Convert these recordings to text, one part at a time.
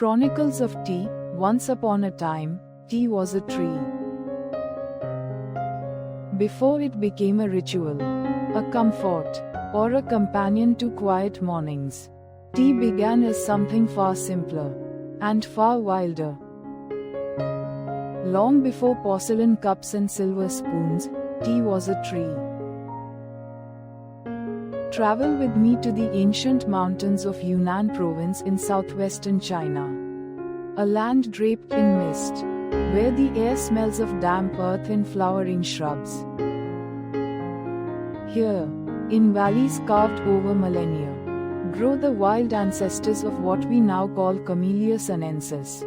Chronicles of Tea. Once upon a time, tea was a tree. Before it became a ritual, a comfort, or a companion to quiet mornings, tea began as something far simpler and far wilder. Long before porcelain cups and silver spoons, tea was a tree. Travel with me to the ancient mountains of Yunnan Province in southwestern China. A land draped in mist, where the air smells of damp earth and flowering shrubs. Here, in valleys carved over millennia, grow the wild ancestors of what we now call Camellia Sinensis.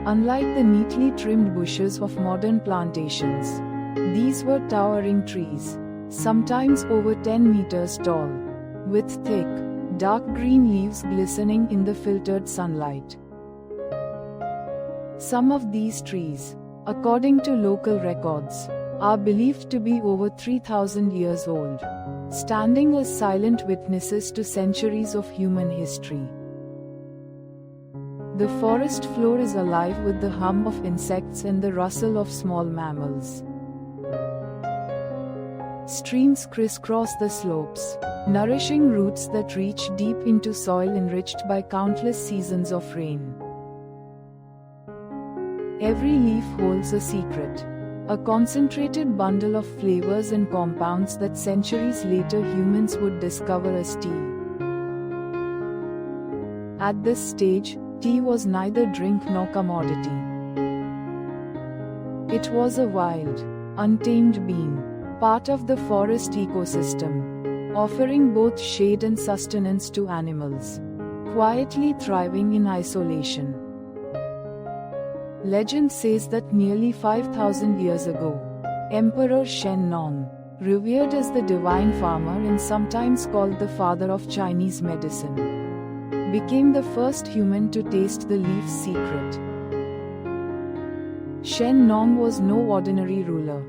Unlike the neatly trimmed bushes of modern plantations, these were towering trees, sometimes over 10 meters tall, with thick, dark green leaves glistening in the filtered sunlight. Some of these trees, according to local records, are believed to be over 3,000 years old, standing as silent witnesses to centuries of human history. The forest floor is alive with the hum of insects and the rustle of small mammals. Streams crisscross the slopes, nourishing roots that reach deep into soil enriched by countless seasons of rain. Every leaf holds a secret, a concentrated bundle of flavors and compounds that centuries later humans would discover as tea. At this stage, tea was neither drink nor commodity. It was a wild, untamed being, part of the forest ecosystem, offering both shade and sustenance to animals, quietly thriving in isolation. Legend says that nearly 5,000 years ago, Emperor Shen Nong, revered as the divine farmer and sometimes called the father of Chinese medicine, became the first human to taste the leaf's secret. Shen Nong was no ordinary ruler.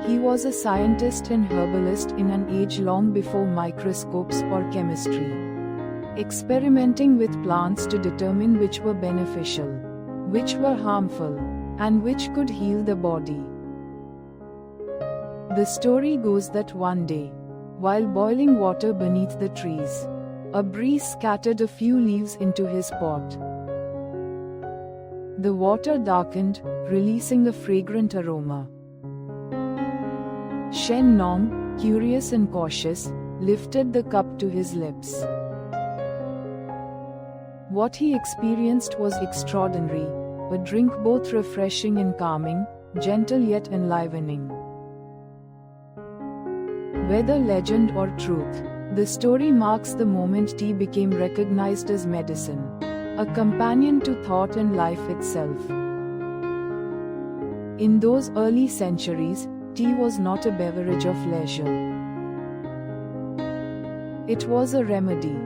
He was a scientist and herbalist in an age long before microscopes or chemistry, experimenting with plants to determine which were beneficial, which were harmful, and which could heal the body. The story goes that one day, while boiling water beneath the trees, a breeze scattered a few leaves into his pot. The water darkened, releasing a fragrant aroma. Shen Nong, curious and cautious, lifted the cup to his lips. What he experienced was extraordinary, a drink both refreshing and calming, gentle yet enlivening. Whether legend or truth, the story marks the moment tea became recognized as medicine, a companion to thought and life itself. In those early centuries, tea was not a beverage of leisure. It was a remedy.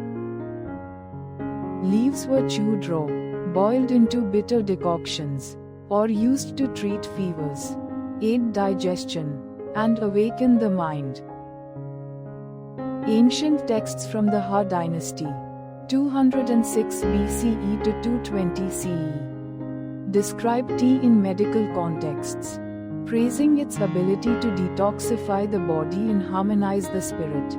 Leaves were chewed raw, boiled into bitter decoctions, or used to treat fevers, aid digestion, and awaken the mind. Ancient texts from the Ha dynasty, 206 BCE to 220 CE, describe tea in medical contexts, praising its ability to detoxify the body and harmonize the spirit.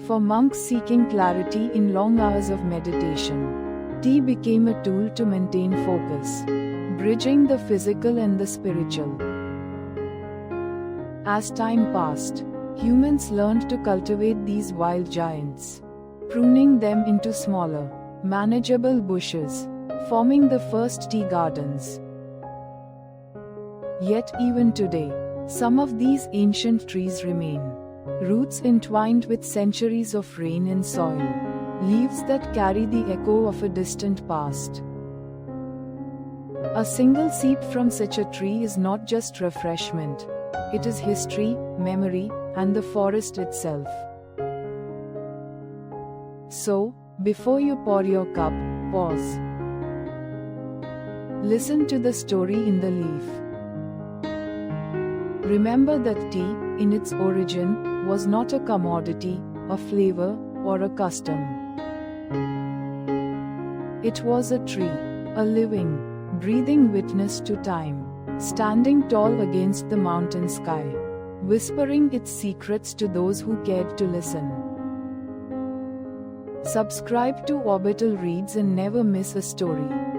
For monks seeking clarity in long hours of meditation, tea became a tool to maintain focus, bridging the physical and the spiritual. As time passed, humans learned to cultivate these wild giants, pruning them into smaller, manageable bushes, forming the first tea gardens. Yet even today, some of these ancient trees remain, roots entwined with centuries of rain and soil, leaves that carry the echo of a distant past. A single seep from such a tree is not just refreshment, it is history, memory, and the forest itself. So, before you pour your cup, pause. Listen to the story in the leaf. Remember that tea, in its origin, was not a commodity, a flavor, or a custom. It was a tree, a living, breathing witness to time, standing tall against the mountain sky, whispering its secrets to those who cared to listen. Subscribe to Orbital Reads and never miss a story.